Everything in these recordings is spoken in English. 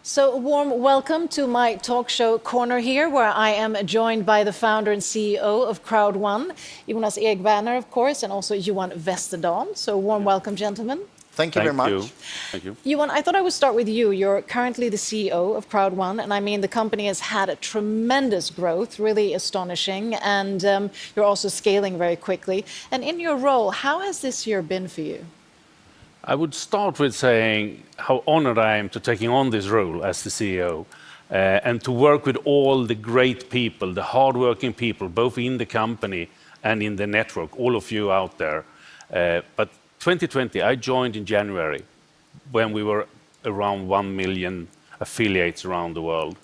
So a warm welcome to my talk show corner here, where I am joined by the founder and CEO of Crowd1, Jonas Erik Werner, of course, and also Johan Westerdahl. So warm welcome, gentlemen. Thank you very much. Thank you. Johan, I thought I would start with you. You're currently the CEO of Crowd1, and I mean, the company has had a tremendous growth, really astonishing, and you're also scaling very quickly. And in your role, how has this year been for you? I would start with saying how honored I am to taking on this role as the CEO and to work with all the great people, the hardworking people, both in the company and in the network, all of you out there. But 2020, I joined in January when we were around 1 million affiliates around the world.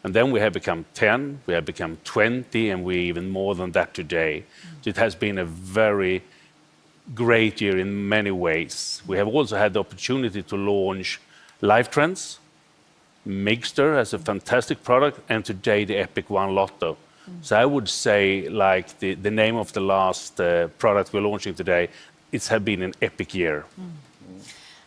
And then we have become 10, we have become 20, and we're even more than that today. So it has been a very great year in many ways. We have also had the opportunity to launch Life Trends, Mixter as a fantastic product, and today the Epic One Lotto. So I would say, like the name of the last product we're launching today, it's had been an epic year.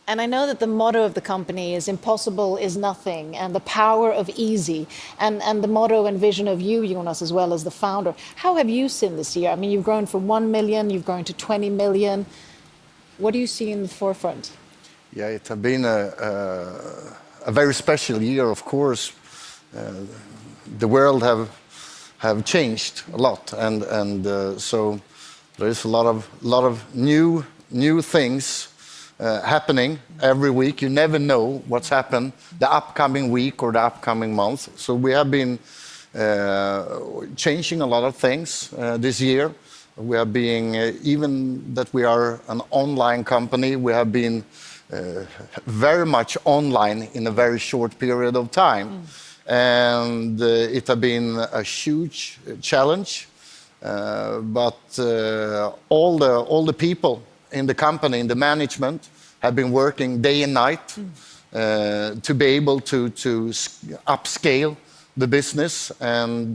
And I know that the motto of the company is impossible is nothing, and the power of easy, and the motto and vision of you, Jonas, as well as the founder. How have you seen this year? I mean, you've grown from 1 million, you've grown to 20 million. What do you see in the forefront? Yeah, it has been a very special year, of course. The world have changed a lot, and so there is a lot of new things happening every week. You never know what's happened the upcoming week or the upcoming month. So we have been changing a lot of things this year. We are being, even that we are an online company, we have been very much online in a very short period of time. And it has been a huge challenge. But all the people in the company, in the management, have been working day and night to be able to upscale the business. And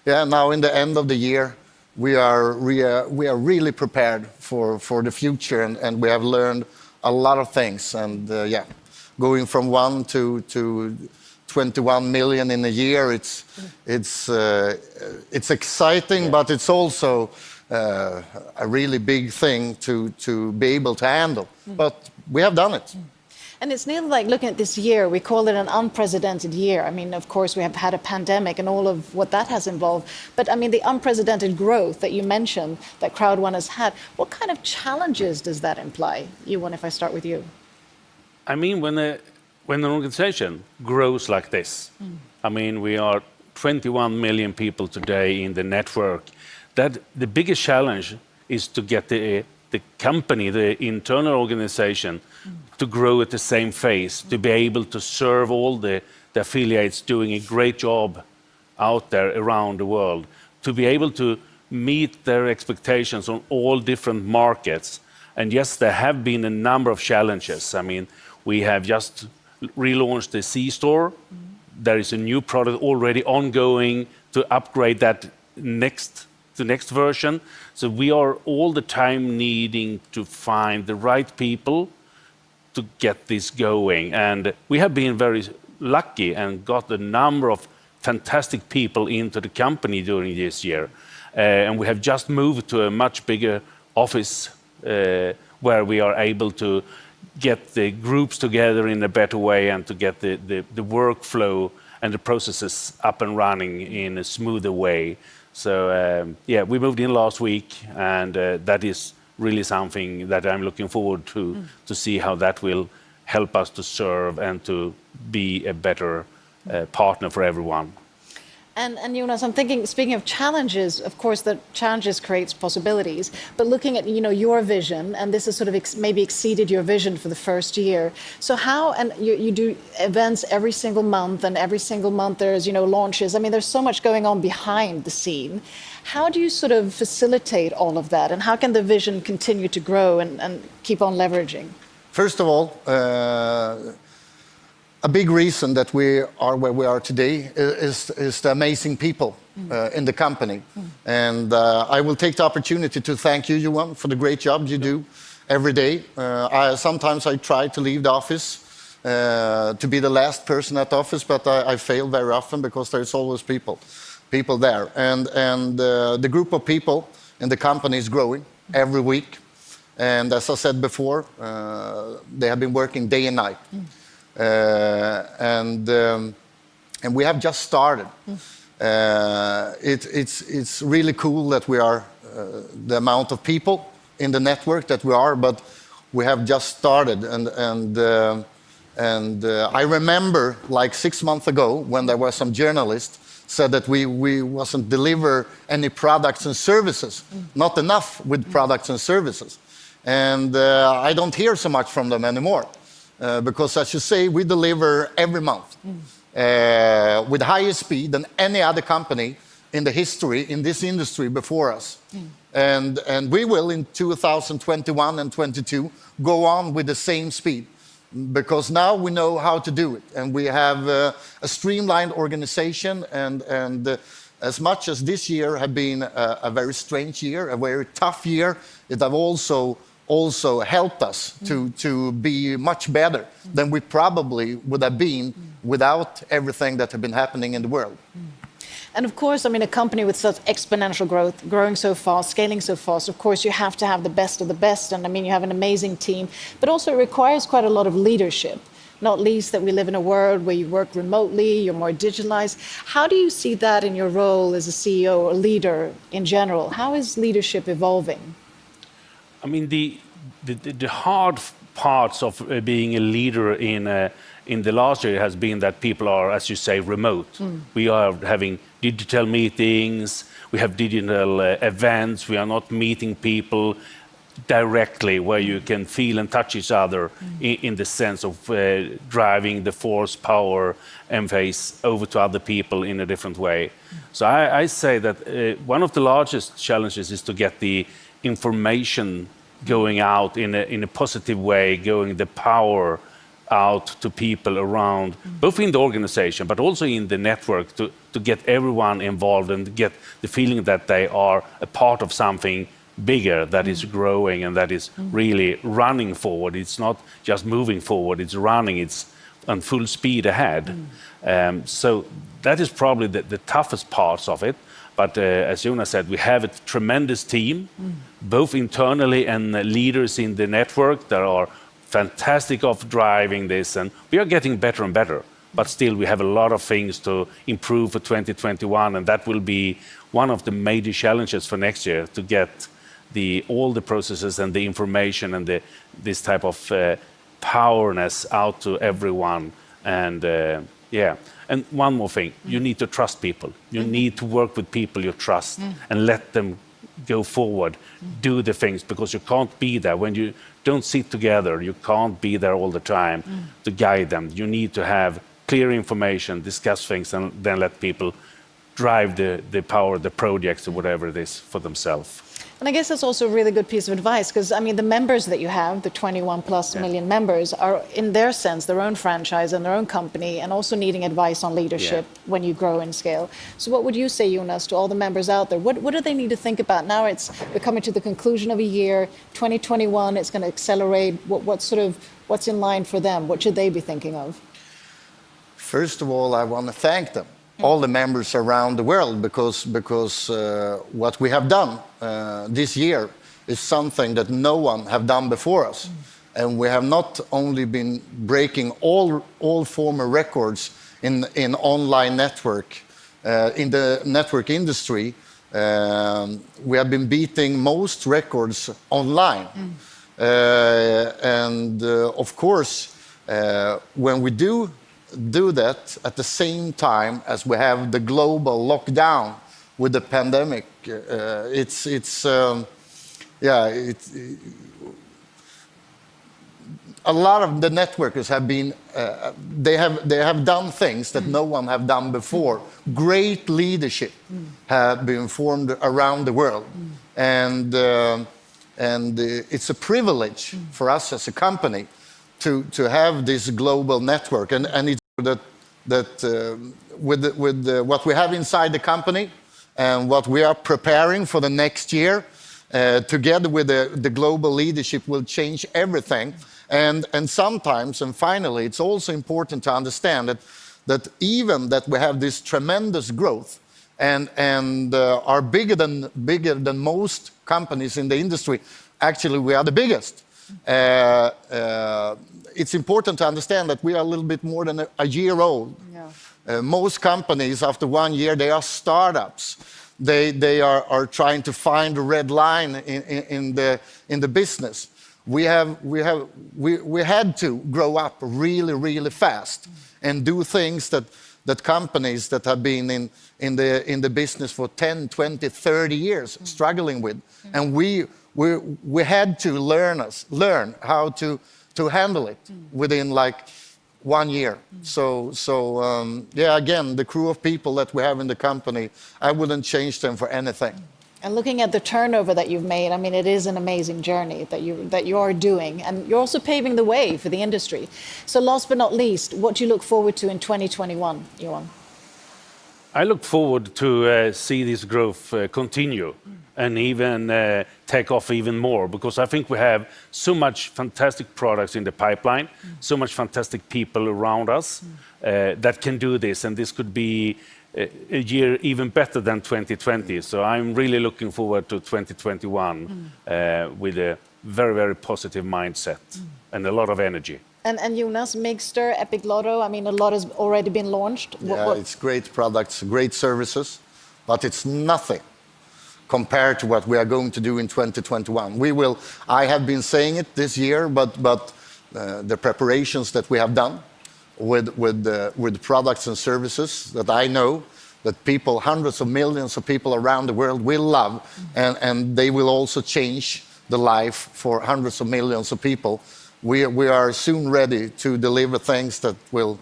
yeah, now in the end of the year, we are really prepared for the future, and we have learned a lot of things. And yeah, going from 1 to 21 million in a year, it's exciting, but it's also a really big thing to be able to handle. But we have done it. And it's nearly like looking at this year, we call it an unprecedented year. I mean, of course, we have had a pandemic and all of what that has involved. But I mean, the unprecedented growth that you mentioned that Crowd1 has had, what kind of challenges does that imply? Johan, if I start with you. I mean, when an organization grows like this, I mean, we are 21 million people today in the network, that the biggest challenge is to get the company, the internal organization, to grow at the same pace, to be able to serve all the affiliates doing a great job out there around the world, to be able to meet their expectations on all different markets. And yes, there have been a number of challenges. I mean, we have just relaunched the C-Store. There is a new product already ongoing to upgrade that next version. So we are all the time needing to find the right people to get this going. And we have been very lucky and got a number of fantastic people into the company during this year. And we have just moved to a much bigger office where we are able to get the groups together in a better way and to get the workflow and the processes up and running in a smoother way. So yeah, we moved in last week, and that is really something that I'm looking forward to see how that will help us to serve and to be a better partner for everyone. And Jonas, I'm thinking, speaking of challenges, of course, the challenges creates possibilities. But looking at your vision, and this has sort of maybe exceeded your vision for the first year. So how, and you do events every single month, and every single month there's launches. I mean, there's so much going on behind the scene. How do you sort of facilitate all of that, and how can the vision continue to grow and keep on leveraging? First of all, a big reason that we are where we are today is the amazing people in the company. And I will take the opportunity to thank you, Johan, for the great job you do every day. Sometimes I try to leave the office to be the last person at office, but I fail very often because there's always people there. And the group of people in the company is growing every week. And as I said before, they have been working day and night. And we have just started. It's really cool that we are the amount of people in the network that we are, but we have just started. And I remember like 6 months ago when there were some journalists said that we wasn't deliver any products and services, not enough with products and services. And I don't hear so much from them anymore. Because as you say, we deliver every month with higher speed than any other company in the history, in this industry before us. And we will in 2021 and 22 go on with the same speed. Because now we know how to do it. And we have a streamlined organization. And as much as this year have been a very strange year, a very tough year, it have also helped us to be much better than we probably would have been without everything that had been happening in the world. And of course, I mean, a company with such exponential growth, growing so fast, scaling so fast, of course, you have to have the best of the best. And I mean, you have an amazing team, but also it requires quite a lot of leadership, not least that we live in a world where you work remotely, you're more digitalized. How do you see that in your role as a CEO or leader in general? How is leadership evolving? I mean, the hard parts of being a leader in the last year has been that people are, as you say, remote. We are having digital meetings, we have digital events, we are not meeting people directly where you can feel and touch each other in the sense of driving the force, power, and face over to other people in a different way. So I say that one of the largest challenges is to get the information going out in a positive way, going the power out to people around, both in the organization, but also in the network, to get everyone involved and get the feeling that they are a part of something bigger that is growing and that is really running forward. It's not just moving forward, it's running, it's on full speed ahead. So that is probably the toughest parts of it. But as Jonas said, we have a tremendous team, both internally and leaders in the network that are fantastic of driving this, and we are getting better and better. But still, we have a lot of things to improve for 2021, and that will be one of the major challenges for next year, to get all the processes and the information and this type of powerness out to everyone. And and one more thing, you need to trust people. You need to work with people you trust and let them go forward, do the things, because you can't be there. When you don't sit together, you can't be there all the time to guide them. You need to have clear information, discuss things, and then let people drive the power, the projects, or whatever it is for themselves. And I guess that's also a really good piece of advice, because I mean, the members that you have, the 21 plus million members, are in their sense their own franchise and their own company, and also needing advice on leadership when you grow and scale. So what would you say, Jonas, to all the members out there? What do they need to think about? Now we're coming to the conclusion of a year, 2021, it's going to accelerate. What's in line for them? What should they be thinking of? First of all, I want to thank them, all the members around the world, because what we have done this year is something that no one have done before us. And we have not only been breaking all former records in online network, in the network industry, we have been beating most records online. Of course, when we do that at the same time as we have the global lockdown with the pandemic, a lot of the networkers have been, they have done things that no one have done before. Great leadership have been formed around the world. And it's a privilege for us as a company to have this global network. And it's that with what we have inside the company and what we are preparing for the next year, together with the global leadership will change everything. And sometimes, and finally, it's also important to understand that even that we have this tremendous growth and are bigger than most companies in the industry, actually we are the biggest. It's important to understand that we are a little bit more than a year old. Yeah. Most companies, after 1 year, they are startups. They are trying to find a red line in the business. We had to grow up really, really fast and do things that companies that have been in the business for 10, 20, 30 years struggling with. And we had to learn how to handle it within like 1 year. Yeah, again, the crew of people that we have in the company, I wouldn't change them for anything. And looking at the turnover that you've made, I mean, it is an amazing journey that you are doing, and you're also paving the way for the industry. So last but not least, what do you look forward to in 2021, Johan? I look forward to see this growth continue and even take off even more, because I think we have so much fantastic products in the pipeline, so much fantastic people around us that can do this, and this could be a year even better than 2020. So I'm really looking forward to 2021 with a very, very positive mindset and a lot of energy. And Jonas, Mixter, Epic Lotto, I mean, a lot has already been launched. Yeah, it's great products, great services, but it's nothing compared to what we are going to do in 2021. I have been saying it this year, but the preparations that we have done with products and services that I know that people, hundreds of millions of people around the world will love, and they will also change the life for hundreds of millions of people. We are soon ready to deliver things that will,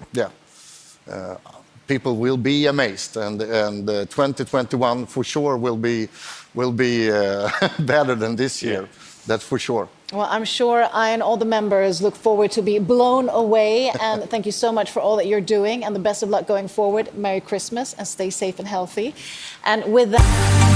people will be amazed, and 2021 for sure will be better than this year. That's for sure. Well, I'm sure I and all the members look forward to be blown away. And thank you so much for all that you're doing, and the best of luck going forward. Merry Christmas and stay safe and healthy. And with that...